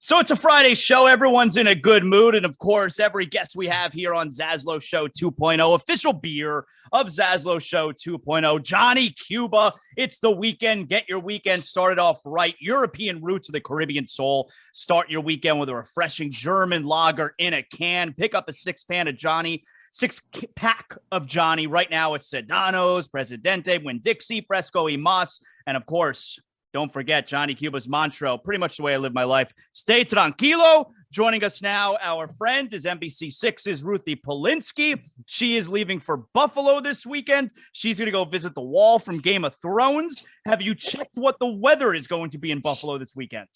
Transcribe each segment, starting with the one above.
So it's a Friday show. Everyone's in a good mood. And of course, every guest we have here on ZASLOW Show 2.0, official beer of ZASLOW Show 2.0, Johnny Cuba. It's the weekend. Get your weekend started off right. European roots of the Caribbean soul. Start your weekend with a refreshing German lager in a can. Pick up a six-pack of Johnny. Right now, it's Sedano's, Presidente, Winn-Dixie, Fresco y Mas. And of course, don't forget Johnny Cuba's mantra, pretty much the way I live my life. Stay tranquilo. Joining us now, our friend is NBC6's Ruthie Polinsky. She is leaving for Buffalo this weekend. She's going to go visit the wall from Game of Thrones. Have you checked what the weather is going to be in Buffalo this weekend?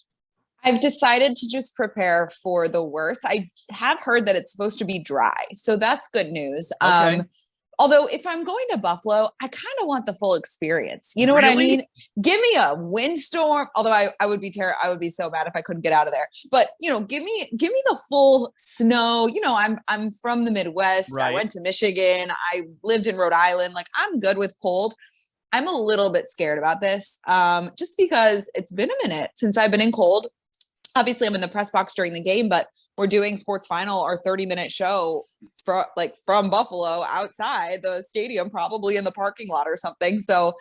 I've decided to just prepare for the worst. I have heard that it's supposed to be dry, so that's good news. Okay. Although if I'm going to Buffalo, I kind of want the full experience. You know what I mean? Give me a windstorm. Although I would be I would be so mad if I couldn't get out of there. But give me the full snow. I'm from the Midwest. Right. I went to Michigan. I lived in Rhode Island. Like, I'm good with cold. I'm a little bit scared about this, just because it's been a minute since I've been in cold. Obviously, I'm in the press box during the game, but we're doing Sports Final, our 30-minute show from Buffalo outside the stadium, probably in the parking lot or something. So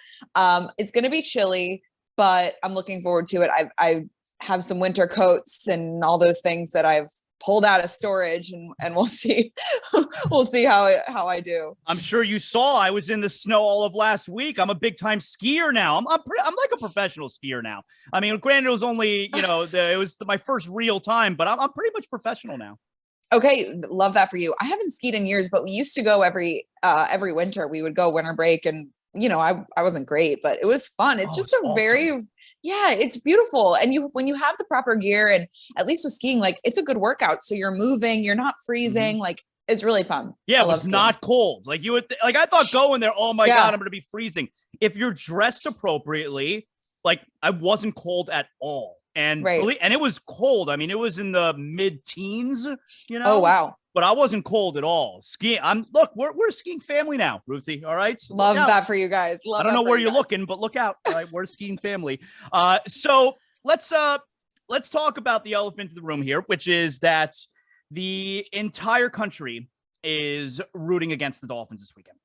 it's going to be chilly, but I'm looking forward to it. I have some winter coats and all those things that I've pulled out of storage, and we'll see. We'll see how I do. I'm sure you saw I was in the snow all of last week. I'm a big time skier now. I'm like a professional skier now. I mean, granted, it was only it was my first real time, but I'm pretty much professional now. Okay, love that for you. I haven't skied in years, but we used to go every winter. We would go winter break, and I wasn't great, but it was fun. It's just awesome. It's beautiful. And when you have the proper gear, and at least with skiing, like, it's a good workout. So you're moving, you're not freezing. Mm-hmm. Like, it's really fun. Yeah, it was not cold. Like, you would I thought going there, oh my God, I'm going to be freezing. If you're dressed appropriately, like, I wasn't cold at all. And really, and it was cold. I mean, it was in the mid-teens, Oh, wow. But I wasn't cold at all. Skiing. We're a skiing family now, Ruthie. All right. So love that for you guys. I don't know where you're looking, but look out. All right. We're a skiing family. So let's talk about the elephant in the room here, which is that the entire country is rooting against the Dolphins this weekend.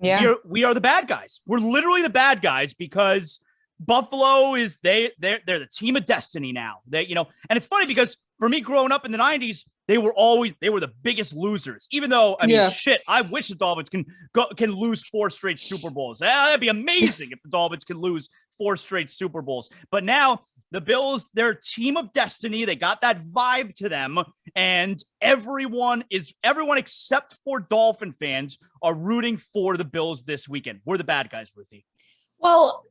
Yeah. We are the bad guys. We're literally the bad guys because Buffalo is they're the team of destiny now. And it's funny because for me growing up in the 90s, they were the biggest losers. Even though, I wish the Dolphins can lose 4 straight Super Bowls. That'd be amazing if the Dolphins can lose 4 straight Super Bowls. But now the Bills, they're a team of destiny. They got that vibe to them, and everyone except for Dolphin fans are rooting for the Bills this weekend. We're the bad guys, Ruthie. Well,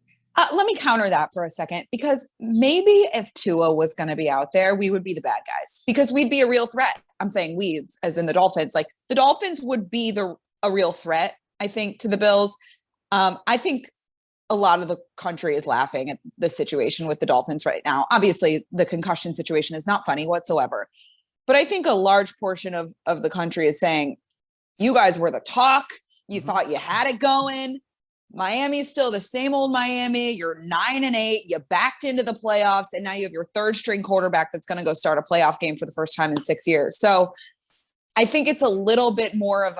let me counter that for a second, because maybe if Tua was going to be out there, we would be the bad guys because we'd be a real threat. I'm saying we, as in the Dolphins. Like, the Dolphins would be a real threat, I think, to the Bills. I think a lot of the country is laughing at the situation with the Dolphins right now. Obviously, the concussion situation is not funny whatsoever. But I think a large portion of the country is saying, you guys were the talk. You thought you had it going. Miami's still the same old Miami. You're 9-8. You backed into the playoffs, and now you have your third string quarterback that's going to go start a playoff game for the first time in 6 years. So I think it's a little bit more of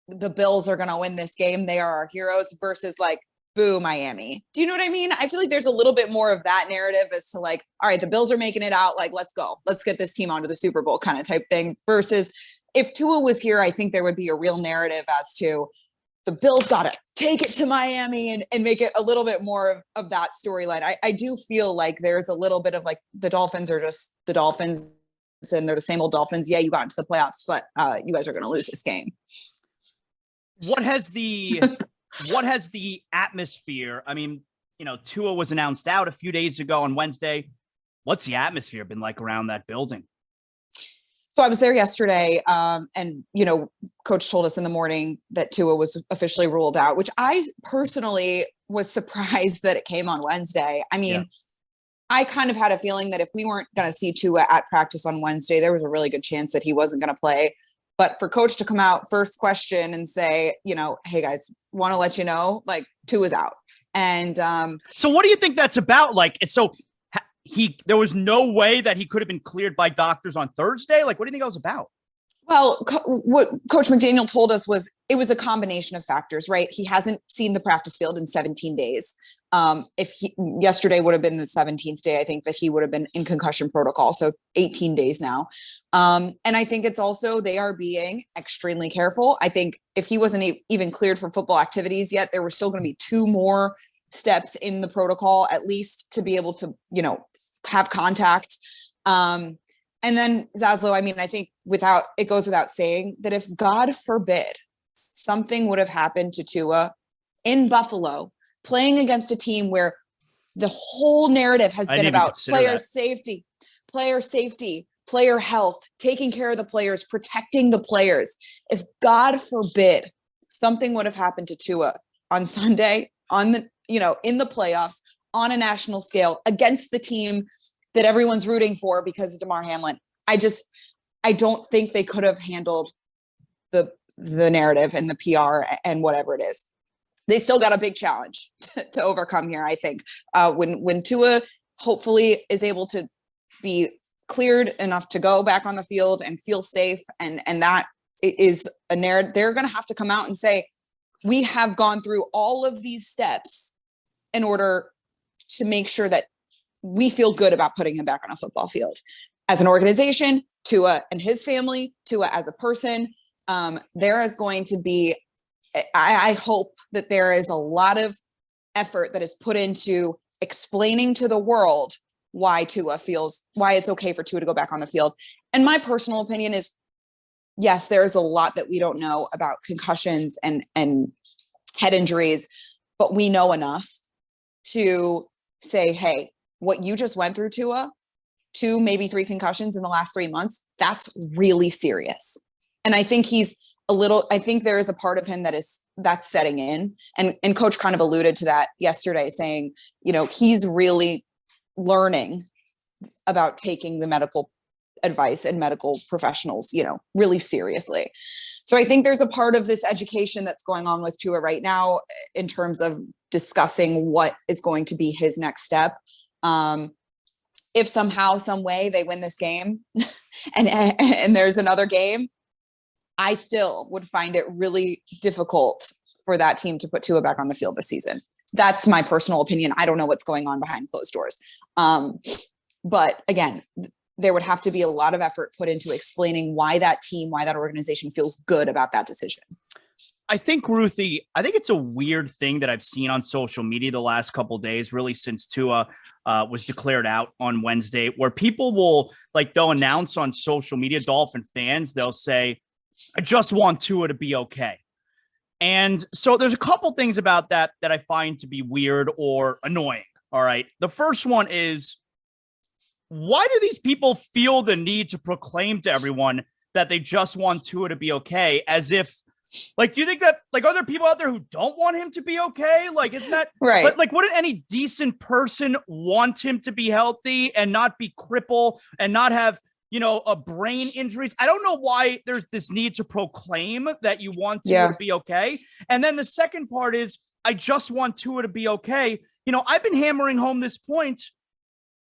the Bills are going to win this game. They are our heroes versus like, boo, Miami. Do you know what I mean? I feel like there's a little bit more of that narrative as to like, all right, the Bills are making it out. Like, let's go. Let's get this team onto the Super Bowl kind of type thing. Versus if Tua was here, I think there would be a real narrative as to, the Bills got to take it to Miami and make it a little bit more of that storyline. I do feel like there's a little bit of like, the Dolphins are just the Dolphins and they're the same old Dolphins. Yeah, you got into the playoffs, but you guys are going to lose this game. What has the atmosphere? I mean, Tua was announced out a few days ago on Wednesday. What's the atmosphere been like around that building? So I was there yesterday, and, Coach told us in the morning that Tua was officially ruled out, which I personally was surprised that it came on Wednesday. I mean, I kind of had a feeling that if we weren't going to see Tua at practice on Wednesday, there was a really good chance that he wasn't going to play. But for Coach to come out first question and say, hey guys, want to let you know, like, Tua's out. And so what do you think that's about? Like, so there was no way that he could have been cleared by doctors on Thursday? Like, what do you think that was about? Well, what Coach McDaniel told us was it was a combination of factors, right? He hasn't seen the practice field in 17 days. Yesterday would have been the 17th day, I think that he would have been in concussion protocol. So 18 days now. And I think it's also, they are being extremely careful. I think if he wasn't even cleared for football activities yet, there were still going to be 2 more steps in the protocol, at least to be able to, have contact. And then ZASLOW, I mean, I think it goes without saying that if God forbid something would have happened to Tua in Buffalo, playing against a team where the whole narrative has been about player safety, player health, taking care of the players, protecting the players. If God forbid something would have happened to Tua on Sunday, in the playoffs, on a national scale, against the team that everyone's rooting for because of Damar Hamlin, I don't think they could have handled the narrative and the PR and whatever it is. They still got a big challenge to overcome here, I think. When Tua hopefully is able to be cleared enough to go back on the field and feel safe, and that is a narrative, they're going to have to come out and say, we have gone through all of these steps in order to make sure that we feel good about putting him back on a football field. As an organization, Tua and his family, Tua as a person, there is going to be, I hope that there is a lot of effort that is put into explaining to the world why it's okay for Tua to go back on the field. And my personal opinion is, yes, there is a lot that we don't know about concussions and head injuries, but we know enough to say, hey, what you just went through, Tua, 2, maybe 3 concussions in the last 3 months, that's really serious. And I think I think there is a part of him that's setting in. And Coach kind of alluded to that yesterday, saying, he's really learning about taking the medical advice and medical professionals, really seriously. So I think there's a part of this education that's going on with Tua right now in terms of discussing what is going to be his next step. If somehow, some way they win this game and there's another game, I still would find it really difficult for that team to put Tua back on the field this season. That's my personal opinion. I don't know what's going on behind closed doors. But again, there would have to be a lot of effort put into explaining why that team, why that organization feels good about that decision. I think, Ruthie, it's a weird thing that I've seen on social media the last couple of days, really since Tua was declared out on Wednesday, where people will, they'll announce on social media, Dolphin fans, they'll say, I just want Tua to be okay. And so there's a couple things about that I find to be weird or annoying. All right. The first one is, why do these people feel the need to proclaim to everyone that they just want Tua to be okay? As if, do you think that, are there people out there who don't want him to be okay? Isn't that right? But wouldn't any decent person want him to be healthy and not be crippled and not have, a brain injuries? I don't know why there's this need to proclaim that you want Tua to be okay. And then the second part is, I just want Tua to be okay. I've been hammering home this point.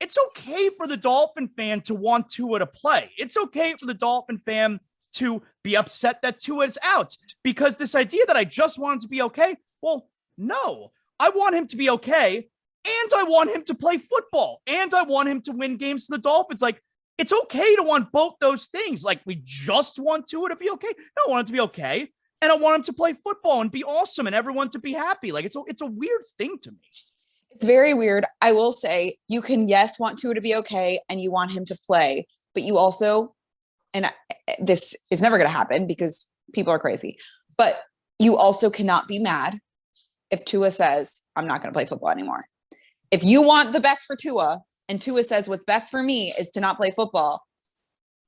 It's okay for the Dolphin fan to want Tua to play. It's okay for the Dolphin fan to be upset that Tua is out, because this idea that I just want him to be okay. Well, no, I want him to be okay. And I want him to play football, and I want him to win games for the Dolphins. It's okay to want both those things. We just want Tua to be okay. No, I want him to be okay. And I want him to play football and be awesome and everyone to be happy. It's a weird thing to me. It's very weird. I will say you can, yes, want Tua to be okay and you want him to play, but you also, and this is never going to happen because people are crazy, but you also cannot be mad if Tua says, I'm not going to play football anymore. If you want the best for Tua and Tua says what's best for me is to not play football,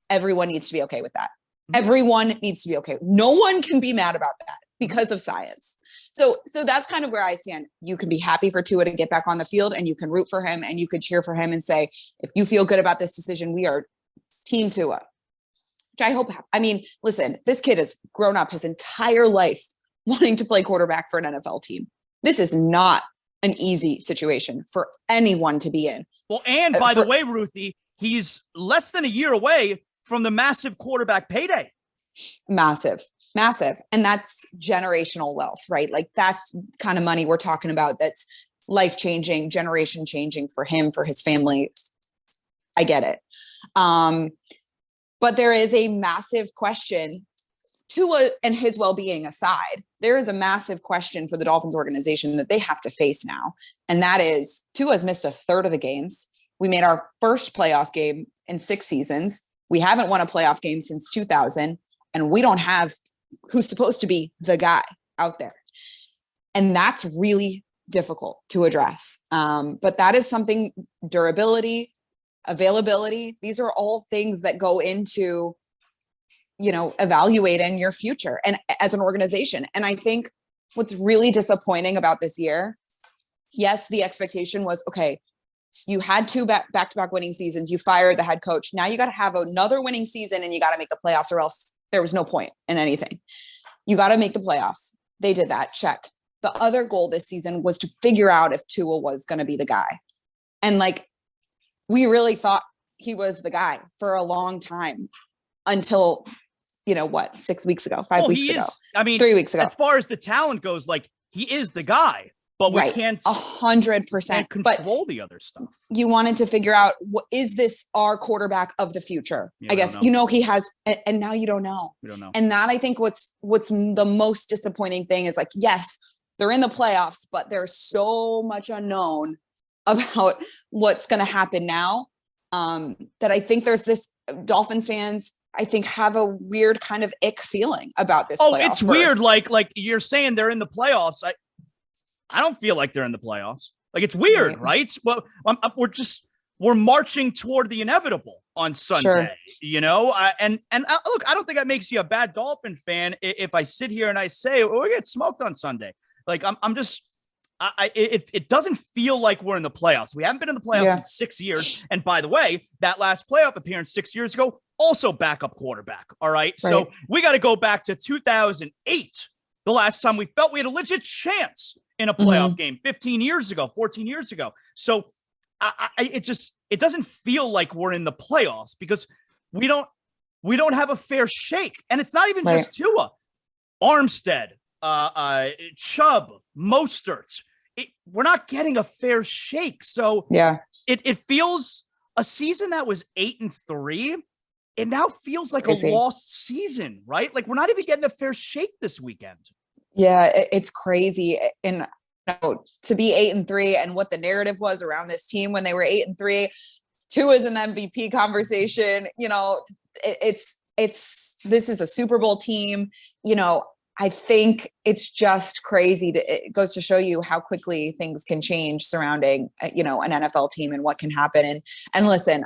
everyone needs to be okay with that. Everyone needs to be okay. No one can be mad about that because of science. So that's kind of where I stand. You can be happy for Tua to get back on the field, and you can root for him, and you could cheer for him and say, if you feel good about this decision, we are team Tua, which I hope. I mean, listen, this kid has grown up his entire life wanting to play quarterback for an NFL team. This is not an easy situation for anyone to be in. Well, and by the way, Ruthie, he's less than a year away from the massive quarterback payday. Massive. And that's generational wealth, right? Like that's kind of money we're talking about. That's life-changing, generation-changing for him, for his family. I get it. But there is a massive question, Tua and his well-being aside, there is a massive question for the Dolphins organization that they have to face now. And that is Tua's missed a third of the games. We made our first playoff game in 6 seasons. We haven't won a playoff game since 2000, and we don't have who's supposed to be the guy out there. And that's really difficult to address. But that is something, durability, availability, these are all things that go into, evaluating your future and as an organization. And I think what's really disappointing about this year, yes, the expectation was, okay, you had 2 back-to-back winning seasons. You fired the head coach. Now you got to have another winning season and you got to make the playoffs, or else there was no point in anything. You got to make the playoffs. They did that. Check. The other goal this season was to figure out if Tua was going to be the guy. And we really thought he was the guy for a long time until, 6 weeks ago, 5 weeks ago. 3 weeks ago. As far as the talent goes, he is the guy. But we can't 100% control the other stuff. You wanted to figure out, is this our quarterback of the future? I guess, he has, and now you don't know. We don't know. And that, I think what's the most disappointing thing is yes, they're in the playoffs, but there's so much unknown about what's going to happen now. That I think there's this Dolphins fans, I think, have a weird kind of ick feeling about this. Oh, it's weird. Like you're saying they're in the playoffs. I don't feel like they're in the playoffs. It's weird, right? Well, we're marching toward the inevitable on Sunday, look, I don't think that makes you a bad Dolphin fan if I sit here and I say, we get smoked on Sunday. It doesn't feel like we're in the playoffs. We haven't been in the playoffs in 6 years. And by the way, that last playoff appearance 6 years ago, also backup quarterback. All right. So we got to go back to 2008. The last time we felt we had a legit chance in a playoff game 14 years ago. So it doesn't feel like we're in the playoffs because we don't have a fair shake. And it's not even just Tua, Armstead, Chubb, Mostert. We're not getting a fair shake. So it feels a season that was 8-3. It now feels like a lost season, right? We're not even getting a fair shake this weekend. Yeah, it's crazy. And to be 8-3 and what the narrative was around this team when they were 8-3, Tua's in the MVP conversation. This is a Super Bowl team. I think it's just crazy. It goes to show you how quickly things can change surrounding, an NFL team and what can happen. And listen,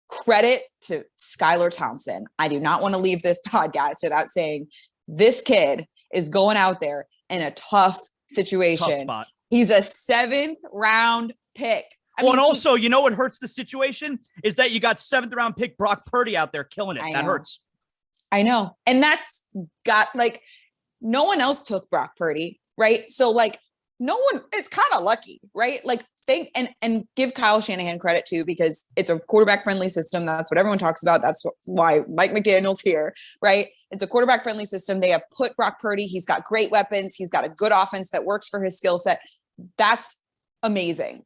credit to Skylar Thompson. I do not want to leave this podcast without saying this kid is going out there in a tough situation. Tough spot. He's a 7th round pick. And also, what hurts the situation is that you got 7th round pick Brock Purdy out there killing it. That hurts. I know. And that's got no one else took Brock Purdy, right? So no one is kind of lucky, right? And give Kyle Shanahan credit too, because it's a quarterback friendly system. That's what everyone talks about. That's why Mike McDaniel's here, right? It's a quarterback friendly system. They have put Brock Purdy. He's got great weapons. He's got a good offense that works for his skill set. That's amazing.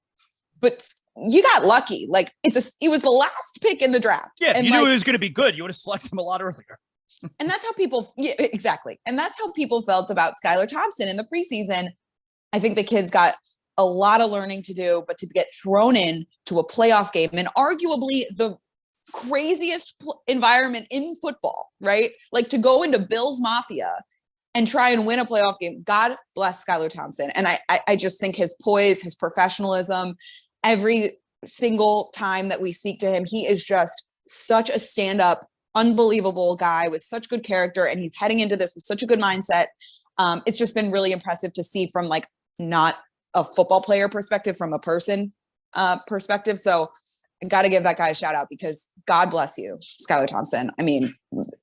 But you got lucky. It was the last pick in the draft. Yeah, if you knew he was going to be good, you would have selected him a lot earlier. And that's how exactly. And that's how people felt about Skylar Thompson in the preseason. I think the kid's got a lot of learning to do, but to get thrown in to a playoff game and arguably the craziest environment in football, right? To go into Bills Mafia and try and win a playoff game. God bless Skylar Thompson. And I just think his poise, his professionalism, every single time that we speak to him, he is just such a stand-up, unbelievable guy with such good character. And he's heading into this with such a good mindset. It's just been really impressive to see from not a football player perspective, from a person perspective. So I got to give that guy a shout out because God bless you, Skylar Thompson. I mean,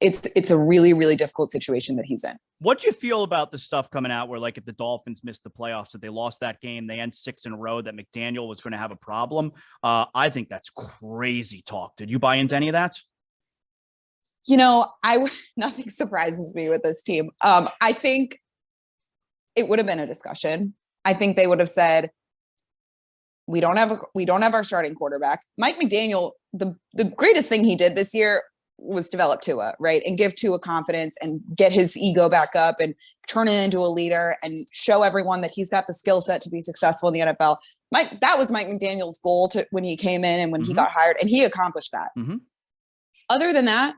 it's a really, really difficult situation that he's in. What do you feel about the stuff coming out where, like, if the Dolphins missed the playoffs, if they lost that game, they end 6 in a row, that McDaniel was going to have a problem? I think that's crazy talk. Did you buy into any of that? Nothing surprises me with this team. I think it would have been a discussion. I think they would have said, we don't have our starting quarterback. Mike McDaniel, the greatest thing he did this year was develop Tua, right? And give Tua confidence and get his ego back up and turn it into a leader and show everyone that he's got the skill set to be successful in the NFL. That was Mike McDaniel's goal when he came in and when he got hired, and he accomplished that. Other than that,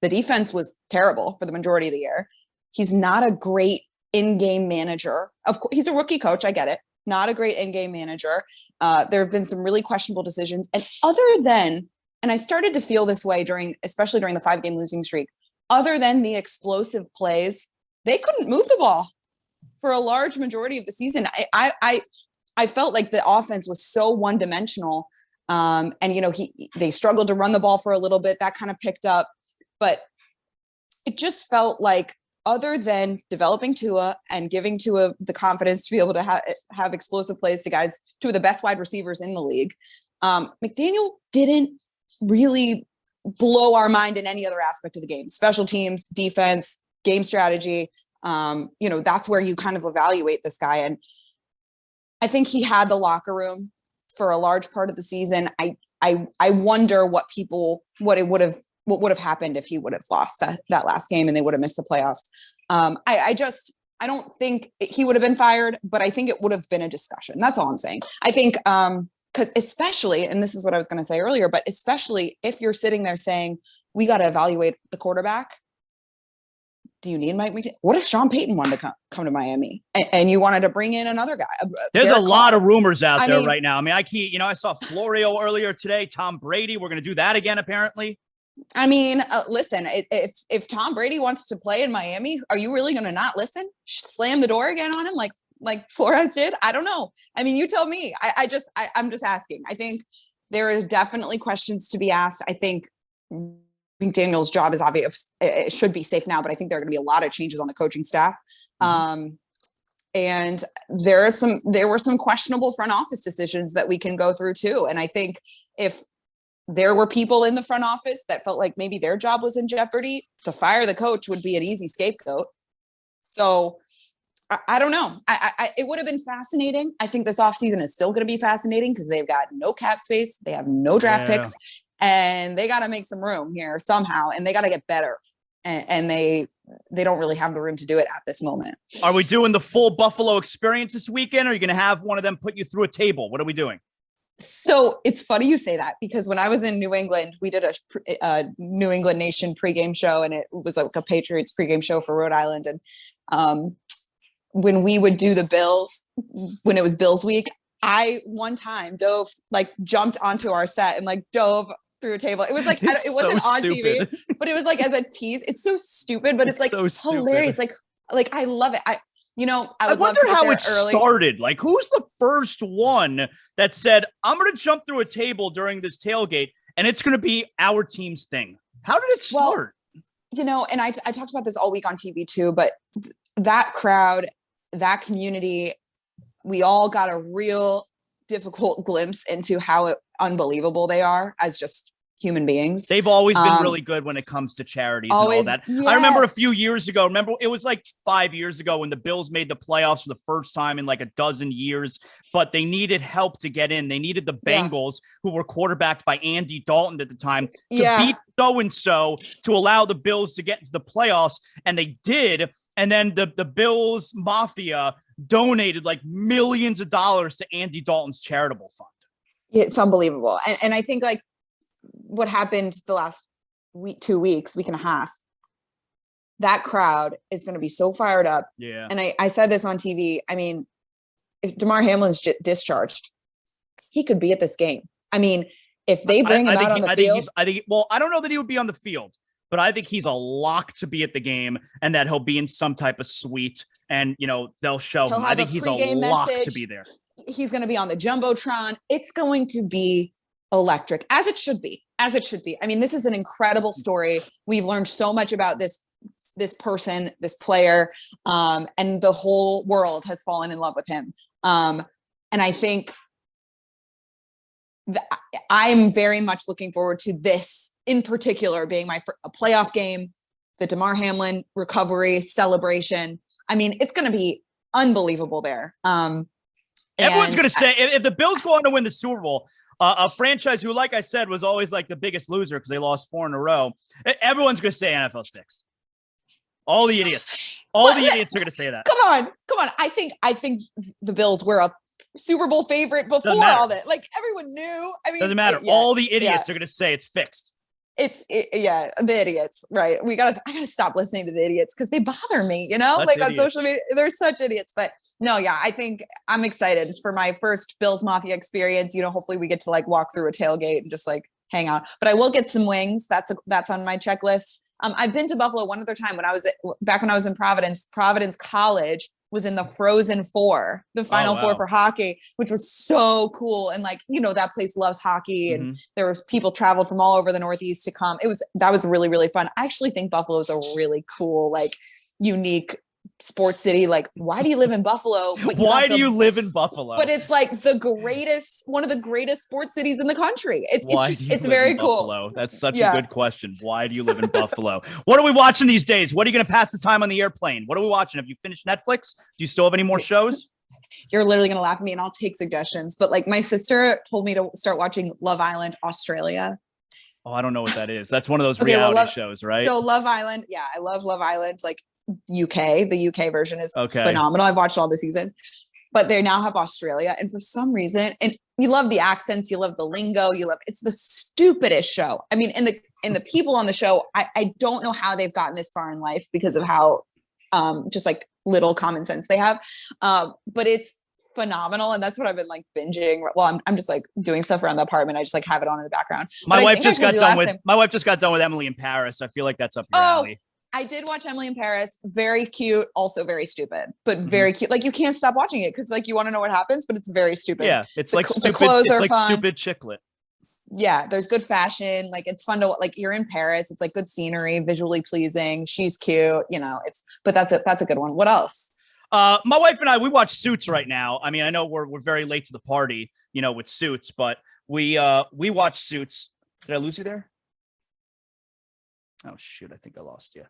the defense was terrible for the majority of the year. He's not a great in-game manager. Of course, he's a rookie coach. I get it. Not a great in-game manager. There have been some really questionable decisions. And I started to feel this way especially during the 5-game losing streak, other than the explosive plays, they couldn't move the ball for a large majority of the season. I felt like the offense was so one-dimensional. They struggled to run the ball for a little bit. That kind of picked up. But it just felt like, other than developing Tua and giving Tua the confidence to be able to have explosive plays to guys, two of the best wide receivers in the league, McDaniel didn't really blow our mind in any other aspect of the game. Special teams, defense, game strategy. That's where you kind of evaluate this guy. And I think he had the locker room for a large part of the season. I wonder what would have happened if he would have lost that last game and they would have missed the playoffs. I don't think he would have been fired, but I think it would have been a discussion. That's all I'm saying. I think, because especially, and this is what I was going to say earlier, but especially if you're sitting there saying, we got to evaluate the quarterback. Do you need Mike McDaniel? What if Sean Payton wanted to come to Miami and you wanted to bring in another guy? There's a lot of rumors out there right now. I mean, I saw Florio earlier today, Tom Brady. We're going to do that again, apparently. I mean, listen, if Tom Brady wants to play in Miami, are you really going to not listen? Slam the door again on him like Flores did? I don't know. I mean, you tell me. I'm just asking. I think there is definitely questions to be asked. I think McDaniel's job is obvious. It should be safe now, but I think there are going to be a lot of changes on the coaching staff. And there were some questionable front office decisions that we can go through too. And I think if there were people in the front office that felt like maybe their job was in jeopardy, to fire the coach would be an easy scapegoat. So I don't know. It would have been fascinating. I think this offseason is still going to be fascinating because they've got no cap space. They have no draft picks, and they got to make some room here somehow, and they got to get better. And they don't really have the room to do it at this moment. Are we doing the full Buffalo experience this weekend? Or are you going to have one of them put you through a table? What are we doing? So it's funny you say that, because when I was in New England, we did a New England Nation pregame show, and it was like a Patriots pregame show for Rhode Island. And when we would do the Bills, when it was Bills week, I one time jumped onto our set and dove through a table. It was like, it wasn't so on TV, but it was like as a tease. It's so stupid, but it's like so hilarious. Like I love it. I wonder how it started. Like, who's the first one that said, I'm going to jump through a table during this tailgate and it's going to be our team's thing? How did it start? Well, and I talked about this all week on TV too, but that crowd, that community, we all got a real difficult glimpse into how unbelievable they are as just human beings. They've always been really good when it comes to charities and all that. Yeah. I remember a few years ago, it was like 5 years ago when the Bills made the playoffs for the first time in like a dozen years, but they needed help to get in. They needed the Bengals, who were quarterbacked by Andy Dalton at the time, to beat so-and-so to allow the Bills to get into the playoffs. And they did. And then the Bills Mafia donated like millions of dollars to Andy Dalton's charitable fund. It's unbelievable. And I think what happened the last week and a half, that crowd is going to be so fired up. Yeah. And I said this on TV. I mean, if DeMar Hamlin's discharged, he could be at this game. I mean, if they bring him out on the field, I don't know that he would be on the field, but I think he's a lock to be at the game and that he'll be in some type of suite and, they'll show him. I think he's a lock to be there. He's going to be on the Jumbotron. It's going to be electric, as it should be. I mean, this is an incredible story. We've learned so much about this person, this player, and the whole world has fallen in love with him. And I think I'm very much looking forward to this in particular being a playoff game, the Damar Hamlin recovery celebration. I mean, it's going to be unbelievable there. Everyone's going to say if the Bills go on to win the Super Bowl, a franchise who, like I said, was always like the biggest loser because they lost 4 in a row. Everyone's going to say NFL's fixed. All the idiots. The idiots are going to say that. Come on. I think the Bills were a Super Bowl favorite before all that. Like, everyone knew. I mean, doesn't matter. All the idiots are going to say it's fixed. The idiots, right? I gotta stop listening to the idiots because they bother me, That's like idiots. On social media, they're such idiots. But no, I think I'm excited for my first Bills Mafia experience. Hopefully we get to like walk through a tailgate and just like hang out. But I will get some wings. That's on my checklist. I've been to Buffalo one other time when I was in Providence. Providence College was in the Frozen Four, the Final Four for hockey, which was so cool. And like, that place loves hockey, and there was people traveled from all over the Northeast to come. That was really, really fun. I actually think Buffalo is a really cool, like, unique sports city. Like, why do you live in Buffalo? Why do you live in Buffalo? But it's like one of the greatest sports cities in the country. It's very cool. Buffalo? That's such a good question. Why do you live in Buffalo? What are we watching these days? What are you going to pass the time on the airplane? What are we watching? Have you finished Netflix? Do you still have any more shows? You're literally going to laugh at me, and I'll take suggestions. But like, my sister told me to start watching Love Island Australia. Oh, I don't know what that is. That's one of those reality shows, right? So Love Island. Yeah, I love Love Island. Like, the UK version is phenomenal. I've watched all the season, but they now have Australia. And for some reason, and you love the accents, you love the lingo, it's the stupidest show. I mean, and the people on the show, I don't know how they've gotten this far in life because of how just like little common sense they have. But it's phenomenal. And that's what I've been like binging. Well, I'm just like doing stuff around the apartment. I just like have it on in the background. My wife just got done with Emily in Paris. I feel like that's up your alley. I did watch Emily in Paris. Very cute, also very stupid, but very cute. Like, you can't stop watching it because like you want to know what happens, but it's very stupid. Yeah, it's like stupid. The clothes it's are like fun. Stupid chicklet. Yeah, there's good fashion. Like, it's fun to like. You're in Paris. It's like good scenery, visually pleasing. She's cute. But that's a good one. What else? My wife and I, we watch Suits right now. I mean, I know we're very late to the party, with Suits, but we watch Suits. Did I lose you there? Oh shoot, I think I lost you.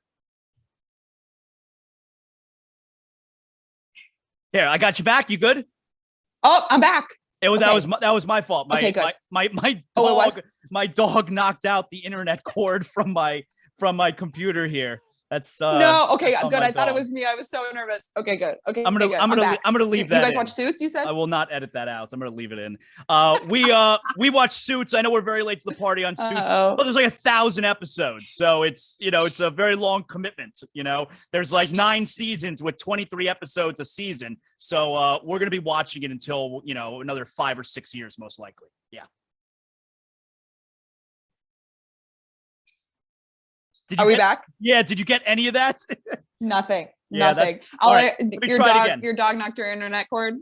Here, I got you back. You good? Oh, I'm back. That was my fault. Okay, good. My dog knocked out the internet cord from my computer here. That's no. Okay, good. I thought it was me. I was so nervous. Okay, good. Okay, I'm gonna leave that. You guys watch Suits? You said? I will not edit that out. I'm gonna leave it in. We watch Suits. I know we're very late to the party on Suits, but there's like 1,000 episodes, so it's it's a very long commitment. There's like 9 seasons with 23 episodes a season, so we're gonna be watching it until another 5 or 6 years, most likely. Yeah. Are we back? Yeah. Did you get any of that? Nothing. Yeah, Nothing. Your dog knocked your internet cord.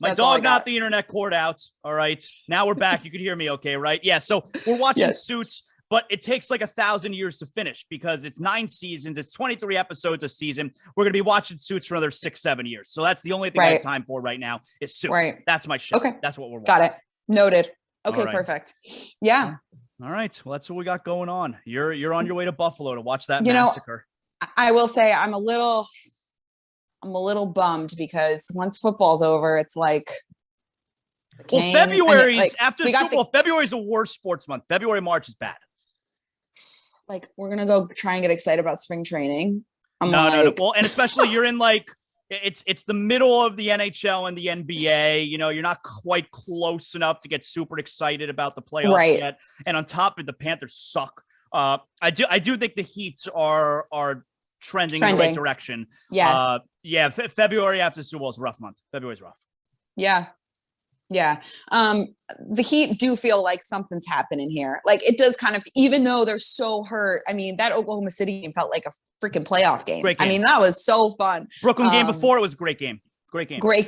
My dog knocked the internet cord out. All right. Now we're back. You can hear me okay, right? Yeah. So we're watching Suits, but it takes like 1,000 years to finish because it's 9 seasons. It's 23 episodes a season. We're going to be watching Suits for another 6-7 years. So that's the only thing I have time for right now is Suits. Right. That's my show. Okay. That's what we're watching. Got it. Noted. Okay, perfect. Yeah. All right. Well, that's what we got going on. You're on your way to Buffalo to watch that massacre. I will say I'm a little bummed because once football's over, it's like February after the Super Bowl. February is the worst sports month. February, March is bad. Like, we're gonna go try and get excited about spring training. No. Well, and especially you're in like it's the middle of the NHL and the NBA. You're not quite close enough to get super excited about the playoffs yet. And on top of it, the Panthers suck. I do think the Heats are trending in the right direction. Yes. February after the Super Bowl is a rough month. February's rough. Yeah. The Heat do feel like something's happening here. Like, it does kind of, even though they're so hurt. I mean, that Oklahoma City game felt like a freaking playoff game. Great game. I mean, that was so fun. Brooklyn game before, it was a great game. Great game. Great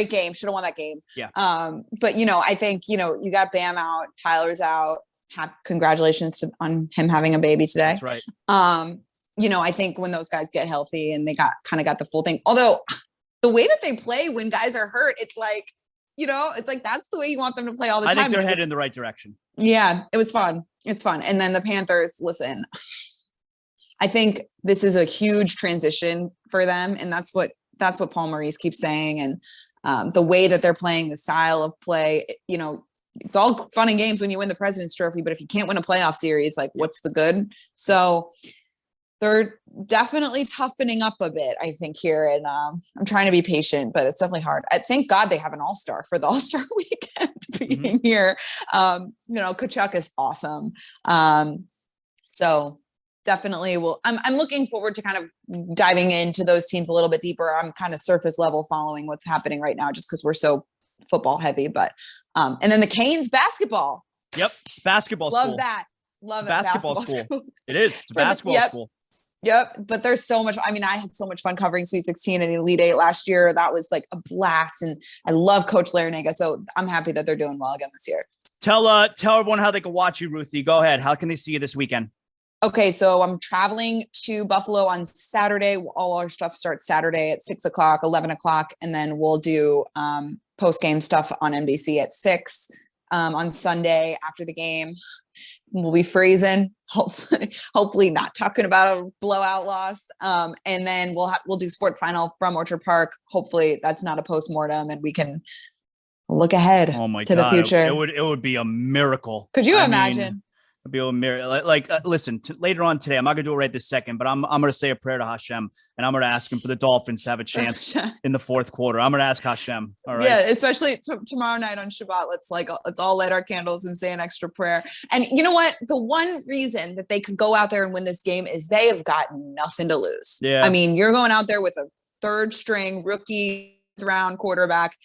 game. Should have won that game. Yeah. But I think, you got Bam out, Tyler's out. Congratulations on him having a baby today. That's right. I think when those guys get healthy and they got the full thing, although the way that they play when guys are hurt, it's like, that's the way you want them to play all the time. I think they're headed in the right direction. Yeah, it was fun. It's fun. And then the Panthers, listen, I think this is a huge transition for them. And that's what Paul Maurice keeps saying. And the way that they're playing, the style of play, it's all fun and games when you win the President's Trophy, but if you can't win a playoff series, like what's the good? So they're definitely toughening up a bit, I think, here. And I'm trying to be patient, but it's definitely hard. Thank God they have an all-star for the all-star weekend being here. Kachuk is awesome. So definitely I'm looking forward to kind of diving into those teams a little bit deeper. I'm kind of surface level following what's happening right now, just because we're so football heavy, but and then the Canes basketball. Yep. Basketball Love school. that. Love it. Basketball school. It is. It's a basketball school. Yep. But there's so much. I mean, I had so much fun covering Sweet 16 and Elite 8 last year. That was like a blast. And I love Coach Larinaga. So I'm happy that they're doing well again this year. Tell everyone how they can watch you, Ruthie. Go ahead. How can they see you this weekend? Okay, so I'm traveling to Buffalo on Saturday. All our stuff starts Saturday at 6 o'clock, 11 o'clock. And then we'll do post-game stuff on NBC at 6 on Sunday after the game. We'll be freezing, hopefully not talking about a blowout loss. And then we'll do sports final from Orchard Park. Hopefully that's not a postmortem and we can look ahead to the future. It would be a miracle. Could you imagine? It'd be a miracle. Listen, later on today, I'm not gonna do it right this second, but I'm gonna say a prayer to Hashem and I'm gonna ask him for the Dolphins to have a chance in the fourth quarter. I'm gonna ask Hashem. All right. Yeah, especially tomorrow night on Shabbat. Let's all light our candles and say an extra prayer. And you know what? The one reason that they could go out there and win this game is they have got nothing to lose. Yeah. I mean, you're going out there with a third string rookie round quarterback.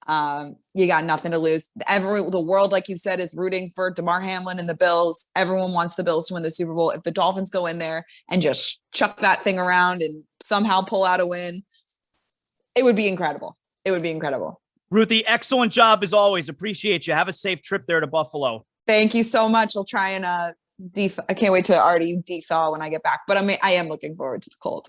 You got nothing to lose. The world, like you said, is rooting for DeMar Hamlin and the Bills. Everyone wants the Bills to win the Super Bowl. If the Dolphins go in there and just chuck that thing around and somehow pull out a win, it would be incredible. It would be incredible. Ruthie, excellent job as always. Appreciate you. Have a safe trip there to Buffalo. Thank you so much. I'll try and I can't wait to already de-thaw when I get back, but I am looking forward to the cold.